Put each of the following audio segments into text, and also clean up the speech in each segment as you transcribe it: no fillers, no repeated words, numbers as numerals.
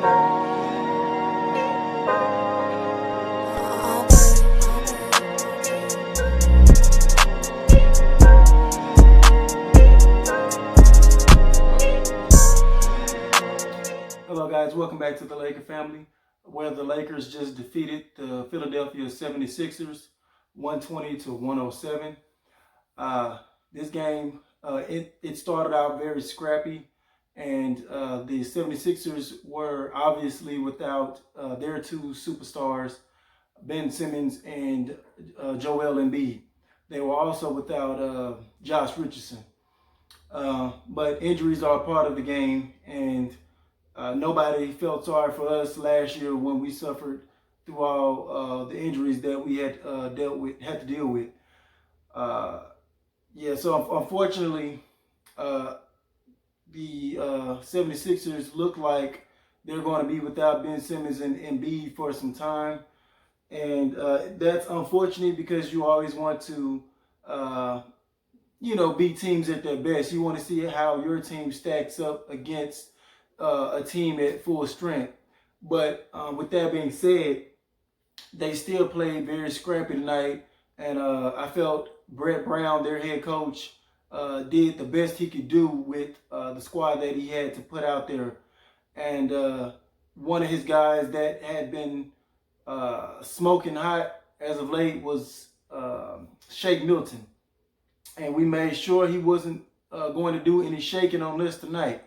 Hello, guys. Welcome back to the Laker family, where the Lakers just defeated the Philadelphia 76ers 120 to 107. This game, it started out very scrappy, and the 76ers were obviously without their two superstars, Ben Simmons and Joel Embiid. They were also without Josh Richardson. But injuries are a part of the game, and nobody felt sorry for us last year when we suffered through all the injuries that we had had to deal with. Uh, yeah, so unfortunately, uh, the 76ers look like they're going to be without Ben Simmons and Embiid for some time. And that's unfortunate because you always want to, beat teams at their best. You want to see how your team stacks up against a team at full strength. But with that being said, they still played very scrappy tonight, and I felt Brett Brown, their head coach, did the best he could do with the squad that he had to put out there. And one of his guys that had been smoking hot as of late was Shake Milton, and we made sure he wasn't going to do any shaking on this tonight.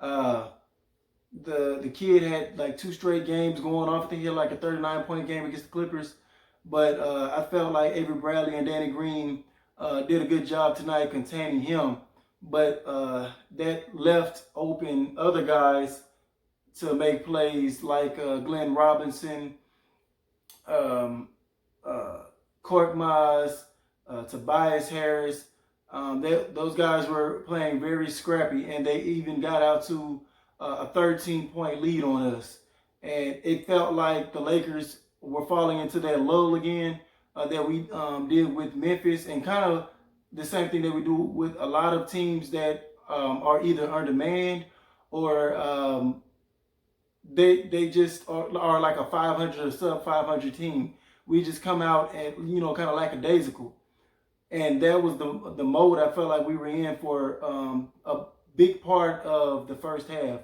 The kid had like two straight games going off. I think he had like a 39-point game against the Clippers. But I felt like Avery Bradley and Danny Green did a good job tonight containing him. But that left open other guys to make plays like Glenn Robinson, Cork Maz, Tobias Harris. Those guys were playing very scrappy, and they even got out to a 13-point lead on us. And it felt like the Lakers were falling into that lull again that we did with Memphis, and kind of the same thing that we do with a lot of teams that are either undermanned or they just are like a 500 or sub 500 team. We just come out and kind of lackadaisical, and that was the mode I felt like we were in for a big part of the first half.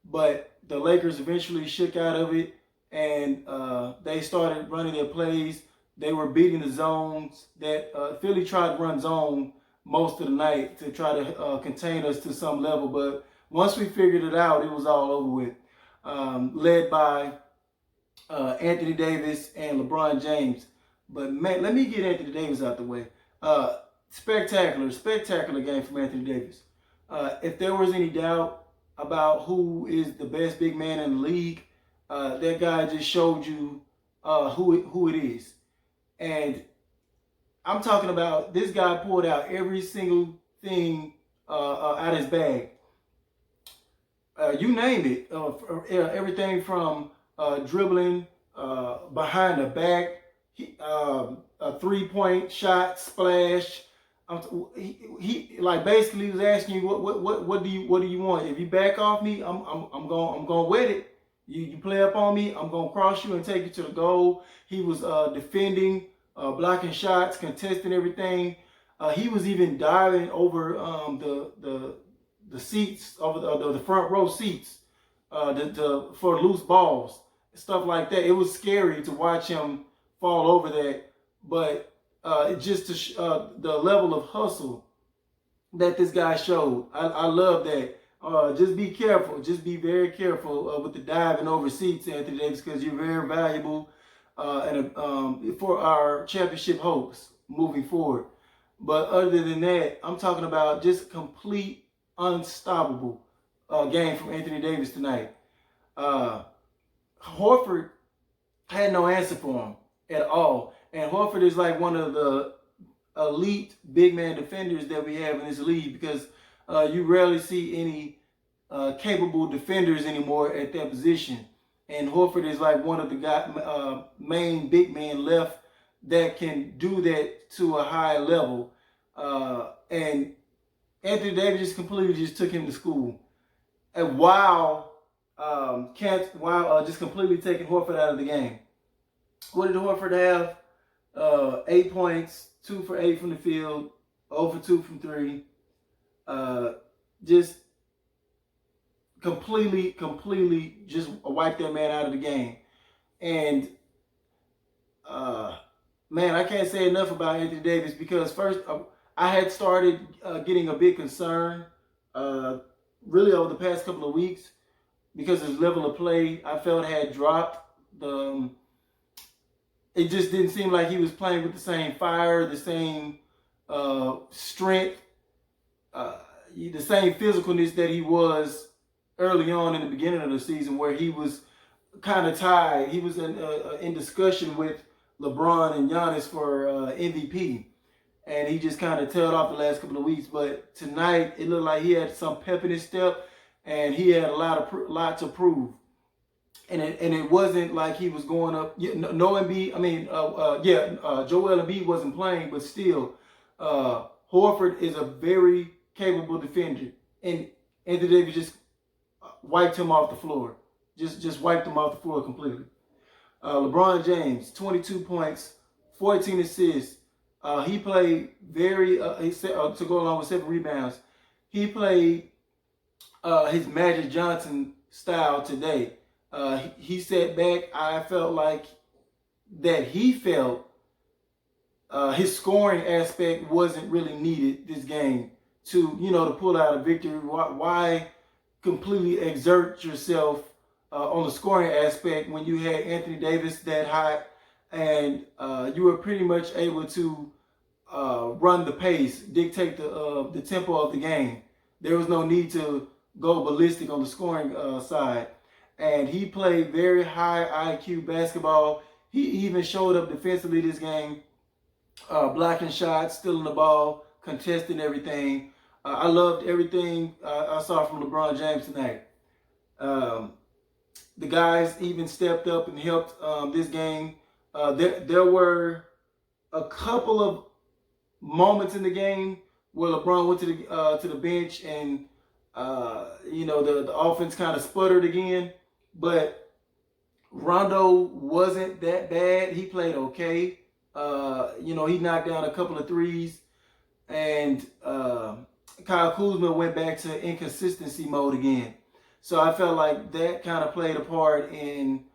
But the Lakers eventually shook out of it, and they started running their plays. They were beating the zones that Philly tried to run zone most of the night to try to contain us to some level. But once we figured it out, it was all over with. Led by Anthony Davis and LeBron James. But man, let me get Anthony Davis out the way. Spectacular game from Anthony Davis. If there was any doubt about who is the best big man in the league, that guy just showed you who it is. And I'm talking about this guy pulled out every single thing out of his bag. You name it. Everything from dribbling behind the back, a three-point shot, splash. He like basically was asking you what do you want? If you back off me, I'm going wet it. You play up on me, I'm gonna cross you and take you to the goal. He was defending, blocking shots, contesting everything. He was even diving over the seats, over the front row seats, for loose balls, stuff like that. It was scary to watch him fall over that, but just to the level of hustle that this guy showed. I love that. Just be careful. Just be very careful with the diving over seats, Anthony Davis, because you're very valuable and for our championship hopes moving forward. But other than that, I'm talking about just complete unstoppable game from Anthony Davis tonight. Horford had no answer for him at all. And Horford is like one of the elite big man defenders that we have in this league, because you rarely see any capable defenders anymore at that position. And Horford is like one of the main big men left that can do that to a high level. And Anthony Davis just completely just took him to school. And while can't while just completely taking Horford out of the game. What did Horford have? 8 points, 2 for 8 from the field, 0 for 2 from 3. Just completely just wiped that man out of the game. And man, I can't say enough about Anthony Davis because first I had started getting a bit concerned really over the past couple of weeks because his level of play I felt had dropped. It just didn't seem like he was playing with the same fire, the same strength, the same physicalness that he was early on in the beginning of the season, where he was kind of tied. He was in discussion with LeBron and Giannis for MVP, and he just kind of tailed off the last couple of weeks. But tonight, it looked like he had some pep in his step, and he had a lot to prove. And it wasn't like he was going up. No Embiid. I mean, Joel Embiid wasn't playing, but still, Horford is a very capable defender, and Anthony Davis just wiped him off the floor. Just wiped him off the floor completely. LeBron James, 22 points, 14 assists. He played to go along with 7 rebounds. He played his Magic Johnson style today. He sat back. I felt like that he felt his scoring aspect wasn't really needed this game to pull out a victory. Why completely exert yourself on the scoring aspect when you had Anthony Davis that hot and you were pretty much able to run the pace, dictate the tempo of the game. There was no need to go ballistic on the scoring side. And he played very high IQ basketball. He even showed up defensively this game, blocking shots, stealing the ball, contesting everything. I loved everything I saw from LeBron James tonight. The guys even stepped up and helped this game. There were a couple of moments in the game where LeBron went to the bench and the offense kind of sputtered again. But Rondo wasn't that bad. He played okay. He knocked down a couple of threes. And Kyle Kuzma went back to inconsistency mode again. So I felt like that kind of played a part in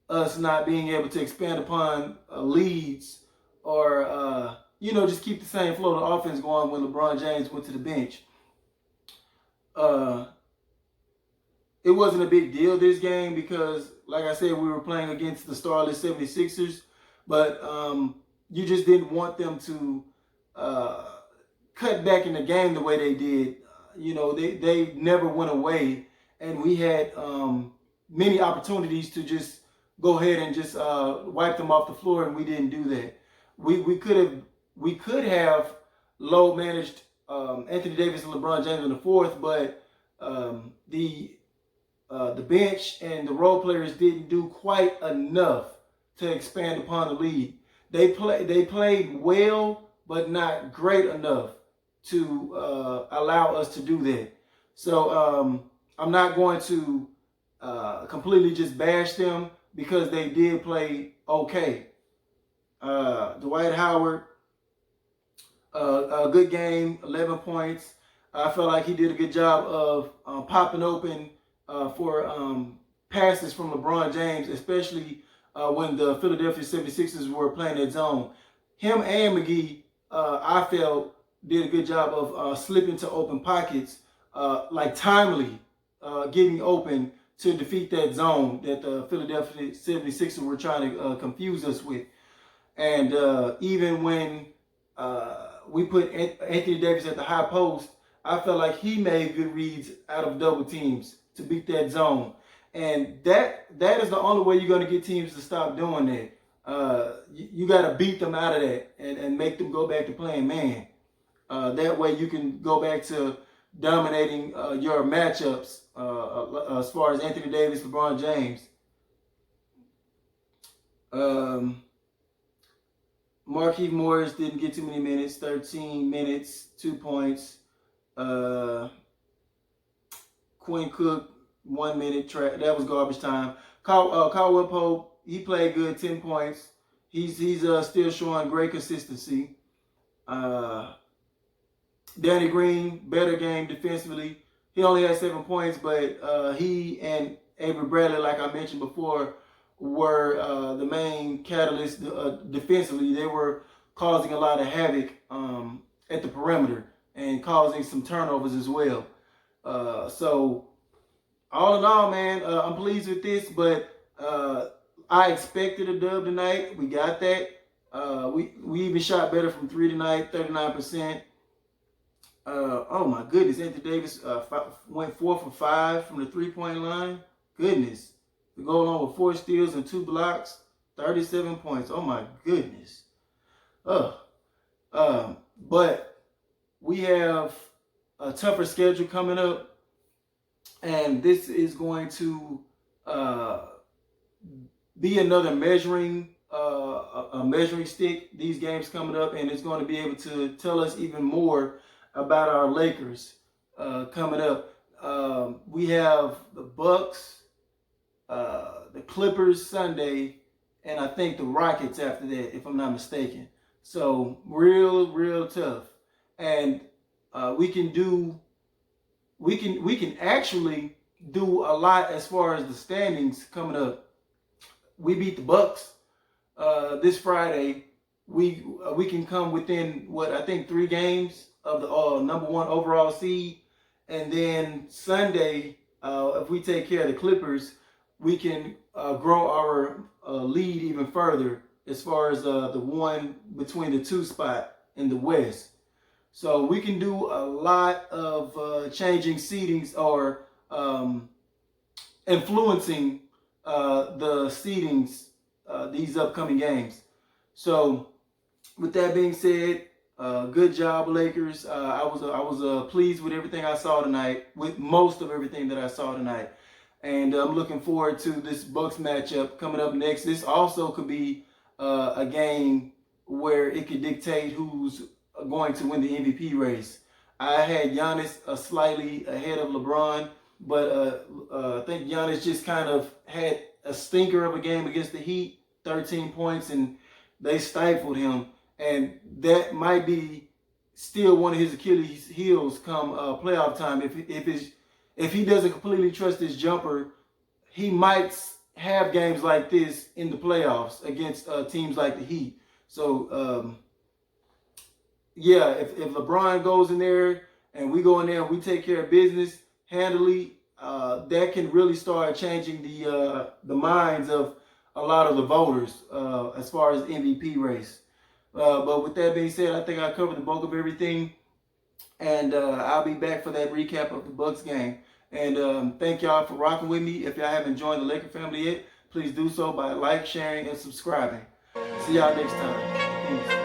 us not being able to expand upon leads or, just keep the same flow of offense going when LeBron James went to the bench. It wasn't a big deal this game because, like I said, we were playing against the starless 76ers, but you just didn't want them to cut back in the game the way they did. They never went away, and we had many opportunities to just go ahead and just wipe them off the floor, and we didn't do that. We could have low managed Anthony Davis and LeBron James in the fourth, but the bench and the role players didn't do quite enough to expand upon the lead. They played well, but not great enough to allow us to do that. So I'm not going to completely just bash them because they did play okay. Dwight Howard, a good game, 11 points. I felt like he did a good job of popping open for passes from LeBron James, especially when the Philadelphia 76ers were playing that zone. Him and McGee, I felt, did a good job of slipping to open pockets, timely getting open to defeat that zone that the Philadelphia 76ers were trying to confuse us with. And even when we put Anthony Davis at the high post, I felt like he made good reads out of double teams to beat that zone. And that is the only way you're going to get teams to stop doing that. You got to beat them out of that and make them go back to playing man. That way you can go back to dominating your matchups as far as Anthony Davis, LeBron James. Markieff Morris didn't get too many minutes, 13 minutes, 2 points. Quinn Cook 1 minute track. That was garbage time. Caldwell Pope, he played good, 10 points. He's still showing great consistency. Danny Green, better game defensively. He only had 7 points, but he and Avery Bradley, like I mentioned before, were the main catalyst defensively. They were causing a lot of havoc at the perimeter and causing some turnovers as well. So all in all, man, I'm pleased with this, but I expected a dub tonight. We got that. We even shot better from 3 tonight, 39%. Oh my goodness, Anthony Davis went 4 for 5 from the 3-point line. Goodness. To go along with 4 steals and 2 blocks, 37 points. Oh my goodness. But we have a tougher schedule coming up, and this is going to be another measuring stick, these games coming up, and it's going to be able to tell us even more about our Lakers coming up. We have the Bucks, the Clippers Sunday, and I think the Rockets after that, if I'm not mistaken. So real tough, and we can actually do a lot as far as the standings coming up. We beat the Bucks this Friday. We can come within what I think 3 games of the #1 overall seed, and then Sunday, if we take care of the Clippers, we can grow our lead even further as far as the one between the 2 spot in the West. So we can do a lot of changing seedings or influencing the seedings these upcoming games. So with that being said, good job, Lakers. I was pleased with everything I saw tonight, with most of everything that I saw tonight. And I'm looking forward to this Bucks matchup coming up next. This also could be a game where it could dictate who's going to win the MVP race. I had Giannis slightly ahead of LeBron, but I think Giannis just kind of had a stinker of a game against the Heat, 13 points, and they stifled him. And that might be still one of his Achilles heels come playoff time. If he doesn't completely trust his jumper, he might have games like this in the playoffs against teams like the Heat. So, yeah, if LeBron goes in there and we go in there and we take care of business handily, that can really start changing the minds of a lot of the voters as far as the MVP race. But with that being said, I think I covered the bulk of everything, and I'll be back for that recap of the Bucks game. And thank y'all for rocking with me. If y'all haven't joined the Laker family yet, please do so by sharing, and subscribing. See y'all next time. Peace.